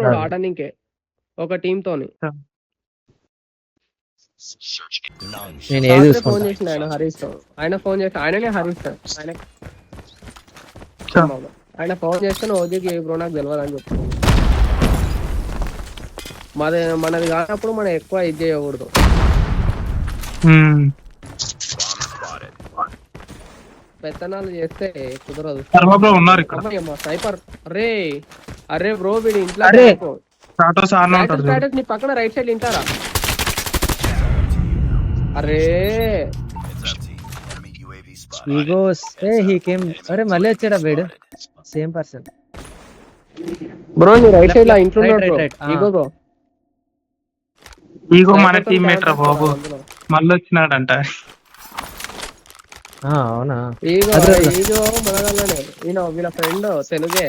వస్తున్నాడు ఆడనీకే ఒక టీమ్ తోని. నేను ఏది రాత్రి ఫోన్ చూసుకుంటా. చేసిన ఆయన ఫోన్ చేసి ఆయననే హరీష్ ఆయన ఫోన్ చేస్తే ఓజీకి బ్రో నాకు తెలియదు అని చెప్తాను. మనది కానప్పుడు మనం ఎక్కువ ఇది చేయకూడదు. పెత్తనాలు చేస్తే కుదరదు. స్నైపర్ అరే బ్రో వీడి ఇంట్లో నీ పక్కన రైట్ సైడ్ వింటారా? అరే అరే మళ్ళీ వచ్చాడా వీడు సేమ్ పర్సన్ బ్రో నీ రైట్ సైడ్ లా ఇంట్లో ఈగో మన టీమ్మేట్ రా బాబు, మళ్ళీ వచ్చినాడంట. అవునా? ఈగో మనగానే వీళ్ళ ఫ్రెండ్ తెలుగే,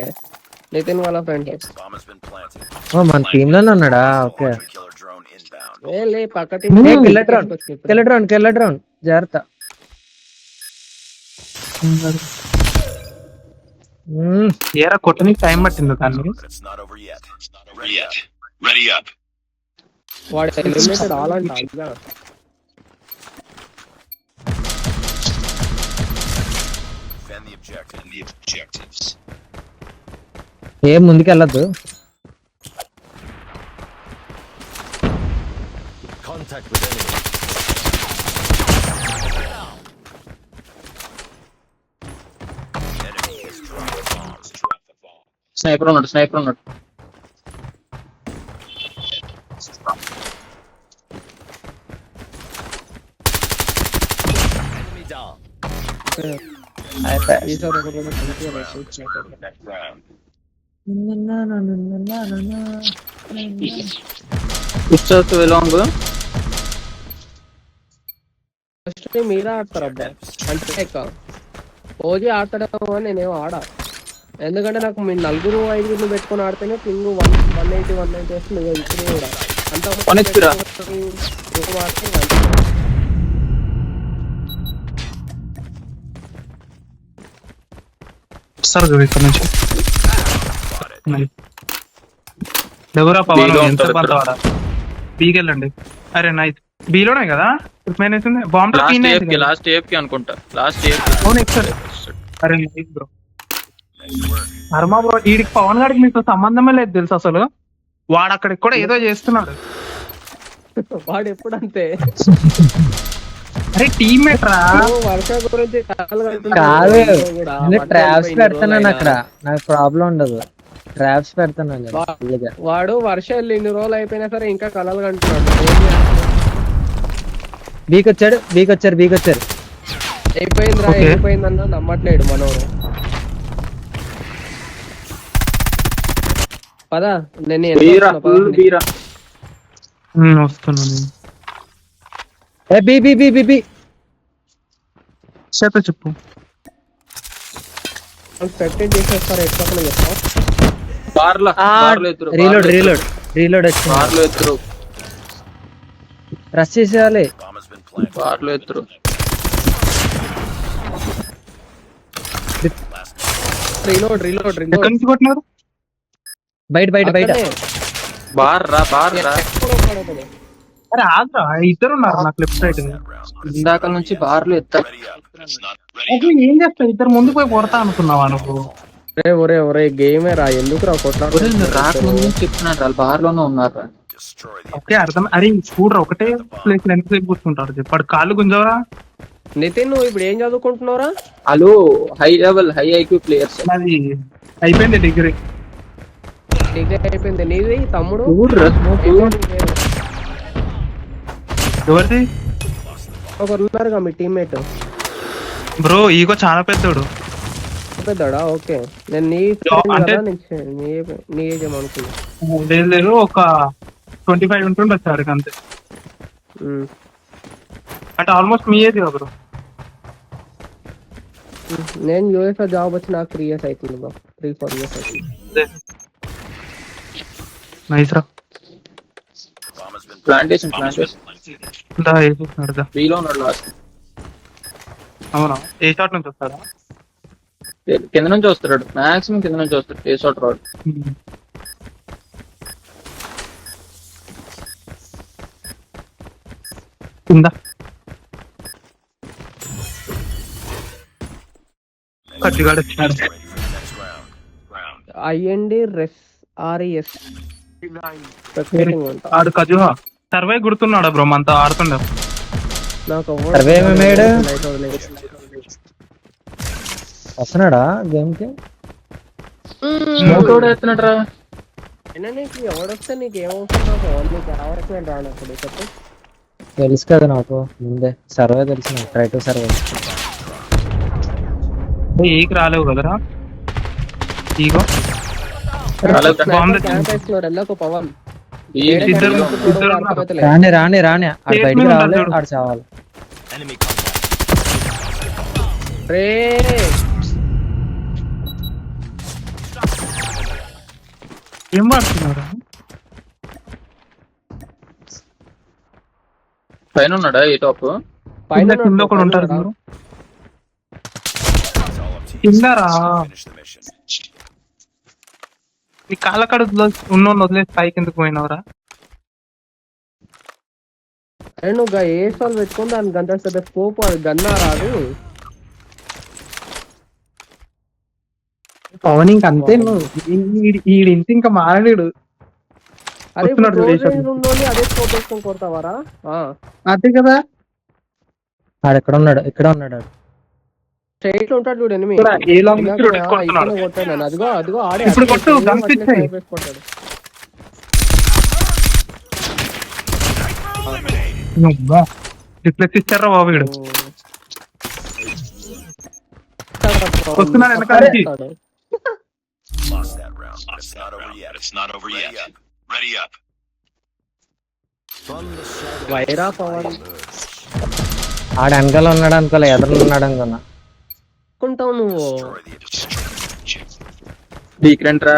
నితిన్ వాళ్ళ ఫ్రెండ్. మన టీమ్ లోనే ఉన్నాడా? ఓకే పక్క డ్రోన్ జాగ్రత్త. ఏరా కొట్టనికి టైం పట్టింది దాన్ని. వాడు ఎలిమినేటెడ్ ఆలంట. ఏం ముందుకెళ్ళద్దు. స్నైపర్ ఉన్నాడు. మీరే ఆడతారు అబ్బాయి అంటే ఓజీ ఆడతాడేమో అని నేనేమో ఆడా. ఎందుకంటే నాకు మీ 4-5 పెట్టుకుని ఆడితేనే పింగ్ 180 వస్తుంది. ఇప్పుడు కూడా ఇక్కడ నుంచి ఎవరా పవన్ ఎంత పంతవాడా? బీకెళ్ళండి. అరే నైట్ బీలోనే కదా బాంబ్ లాస్ట్ ఏఫ్ కి అనుకుంటా. అరే నైట్ బ్రో. అర్మా బ్రో వీడికి పవన్ గారికి మీతో సంబంధమే లేదు తెలుసు అసలు. వాడు అక్కడ కూడా ఏదో చేస్తున్నాడు. వాడు ఎప్పుడంతే అరే టీమ్మేట్ రా. వర్ష గురించి కాదు ట్రాప్స్ పెడతాను అక్కడ, నాకు ప్రాబ్లం ఉండదు. ట్రాప్స్ పెడతాను. వాడు వర్ష ఇన్ని రోజులు అయిపోయినా సరే ఇంకా కలలు కంటున్నాడు. బీకొచ్చారు అయిపోయిందన్నా నమ్మట్లేడు మనోడు. పదా నేను వస్తున్నాను. చెప్పు చేసేస్తారు. ఎట్లా చెప్తా రీలోడ్ వచ్చి రష్ చేసేయాలి. కొట్టినారు బయట అరే ఆగ్రా ఇద్దరు ఉన్నారు నాకు లెఫ్ట్ సైడ్. ఇందాక నుంచి బార్లు ఎత్తారు. ఏం చేస్తావు? ఇద్దరు ముందుకు పోయి కొడతా అనుకున్నావా నువ్వు? ఒరే గేమే రా, ఎందుకు రా కొట్లాడు? రాకముందు నుంచి చెప్తున్నారు వాళ్ళు బార్ లోనే ఉన్నారు. ఓకే అర్థం. అరే చూడరా ఒకటే ప్లేస్ ఎంతసేపు కూర్చుంటారు చెప్పాడు. కాళ్ళు గుంజవరా? నితిన్ నువ్వు ఇప్పుడు ఏం చదువుకుంటున్నావురా? Hello high level high IQ players. అది అయిపోయింది డిగ్రీ అయిపోయింది. నీది తమ్ముడు ఎవరిది? ఒకరు ఉన్నారుగా మీ టీమ్మేట్ బ్రో. ఈగో చాలా పెద్దోడు. పెద్దడా? ఓకే నేను నీ ఏజ్ ఏమనుకున్నా. లేదు ఒక 25 ఉంటుండొచ్చు సార్ అంతే. అంటే ఆల్మోస్ట్ మీ ఏజ్ బ్రో. నేను యూఎస్ లో జాబ్ వచ్చి నాకు 3 years అవుతుంది బ్రో. 3-4 years అవుతుంది. నైస్ రా. ప్లాంటేషన్ అవునా? ఏ షాట్ నుంచి వస్తాడా? కింద నుంచి వస్తాడు. మాక్సిమం కింద నుంచి వస్తాడు. ఏ షాట్ రాడు. కింద కట్టిగాడు వచ్చినాడు. ఐఎన్డి రెస్ ఆర్ఎస్ ఆడు కజుహా సర్వే గుర్తున్నాడా బ్రో మనతో ఆడుతుండే. నాకు సర్వే మేడ్ వస్తున్నాడా గేమ్ కి? స్మోక్ కూడా ఎత్తున్నాడు రా. అయినా నీకు ఎవడొస్తే నీకు ఏమవుతుంది? నీకు రావాల్సిన రానప్పుడు చెప్పు. తెలుసు కదా నాకు ముందే, సర్వే తెలుసు నాకు. Try to survey. ఏకి రాలేవు కదరా ఈగో. వెళ్ళకు పవన్. రాని రాని రాని ఆడు బయటికి రావాలి, ఆడు చావాలి. రే ఏం వాడుతున్నారు? పైన ఉన్నాడా ఈ టాప్? కింద కింద ఒకడు ఉంటారు మీరు. కిందరా నీ కాళ్ళ కాడ ఉన్న వదిలేసి పైకి ఎందుకు పోయినవరా? అరే నువ్వు ఏ స్టాల్ పెట్టుకుని దాని గంట స్కోప్ అది గన్నా రాదు. పవన్ ఇంక అంతే, ఈడింత ఇంకా మారడు. అరే అదే స్కోప్ వేసుకొని కొడతావారా? అదే కదా. ఆడు ఎక్కడ ఉన్నాడు? ఇక్కడ ఉన్నాడు ఆడు. స్ట్రైట్ లో ఉంటాడు చూడు ఎనిమి. కొట్టాను అదిగో అదిగో ఆడే కొట్టాడు. రిఫ్లెక్స్ ఇచ్చారా బాబు వీడు. వస్తున్నాడు వెనకాల నుంచి. వైరా పవన్ ఆడు వెనకాల ఉన్నాడు అనుకోలే, ఎదురు ఉన్నాడు అనుకున్నా. అనుకుంటావు నువ్వు. డీక్రెంట్ రా.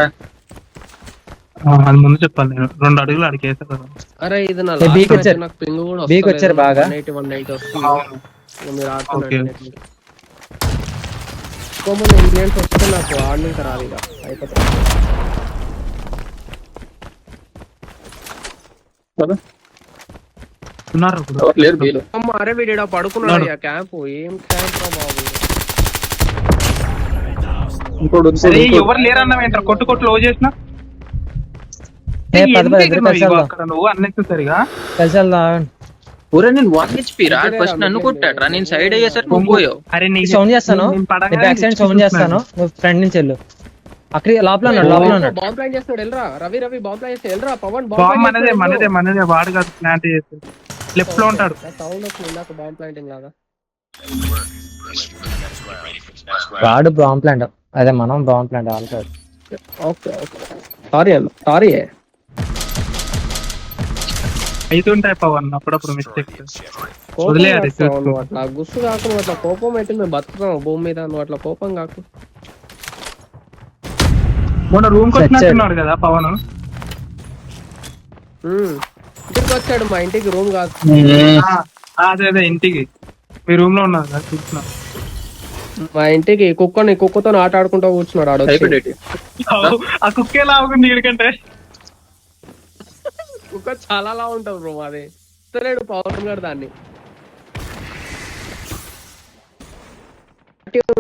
అది ముందు చెప్పాలి నేను. 2 అడుగులు అడిగేసా కదా. అరే ఇది నా బీకి వచ్చారు, నాకు పింగ్ కూడా బీకి వచ్చారు బాగా. 180 వస్తుంది. మీరు ఆడుతున్నారు ఇంకొంచెం ఇండియన్స్ వస్తే నాకు ఆడడానికి రాదు ఇక అయిపోతుంది. లేరు బీలో. అరే వీడు పడుకున్నాడు క్యాంప్. ఏం క్యాంప్ రా బాబు. ఇంకోటి ఎవరు లేరన్నా ఏంటారు? కొట్టు లో చేసిన నువ్వు అన్నెసరిగా కలిసి వెళ్దాం. ఊరే నేను 1 HP రా. ఫస్ట్ నన్ను కొట్టాడు రా. నేను సైడ్ అయ్యేసరికి నువ్వు పోయావు. అరే సౌండ్ చేస్తాను, బ్యాక్ సైడ్ సౌండ్ చేస్తాను, నువ్వు ఫ్రంట్ నుంచి వెళ్ళు. అక్కడ లోపల ఉన్నాడు, లోపల ఉన్నాడు. బాంబ్ ప్లాంట్ చేస్తాడు. వెళ్ళరా రవి, రవి బాంబ్ ప్లాంట్ చేస్తాడు. వెళ్ళరా పవన్. బాంబ్ మనదే వాడు కాదు, ప్లాంట్ చేస్తాడు. లెఫ్ట్ లో ఉంటాడు. సౌండ్ వస్తుంది నాకు బాంబ్ ప్లాంటింగ్ లాగా. వాడు బాంబ్ ప్లాంట్, అదే మనం bomb plant already. Okay okay sorry అన్న, సారీ. అవుతుంటాయి పవన్ అప్పుడప్పుడు మిస్టేక్. నువ్వు అట్లా గుస్సు కాకు, నువ్వు అట్లా కోపం అయితే మేము బతుకుతాం భూమి మీద. నువ్వు అట్లా కోపం కాకు. మొన్న రూమ్ కి వచ్చినట్టున్నాడు కదా పవన్. ఇంటికి వచ్చాడు, మా ఇంటికి. రూమ్ కాదు, అదే ఇంటికి. మీ రూమ్ లో ఉన్నారు కదా చూస్తున్నా. మా ఇంటికి కుక్కతో ఆట ఆడుకుంటూ కూర్చున్నాడు ఆడ. ఆ కుక్కే లాగుంది వీడికంటే. కుక్క చాలా లా ఉంటుంది బ్రో. అది ఇస్తలేడు పవన్ గారు దాన్ని.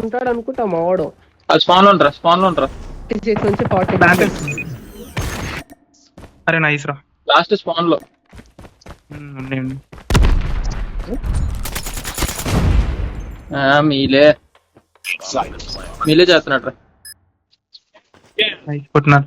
ఉంటాడు అనుకుంటా మావాడు. స్పాన్ లో ఉంటారా? స్పాన్ లో ఉంటారా? 36 నుంచి 40. అరే నైస్ రా. లాస్ట్ స్పాన్ లో మీలే చేస్తున్నాడు రా. కొట్టినారు.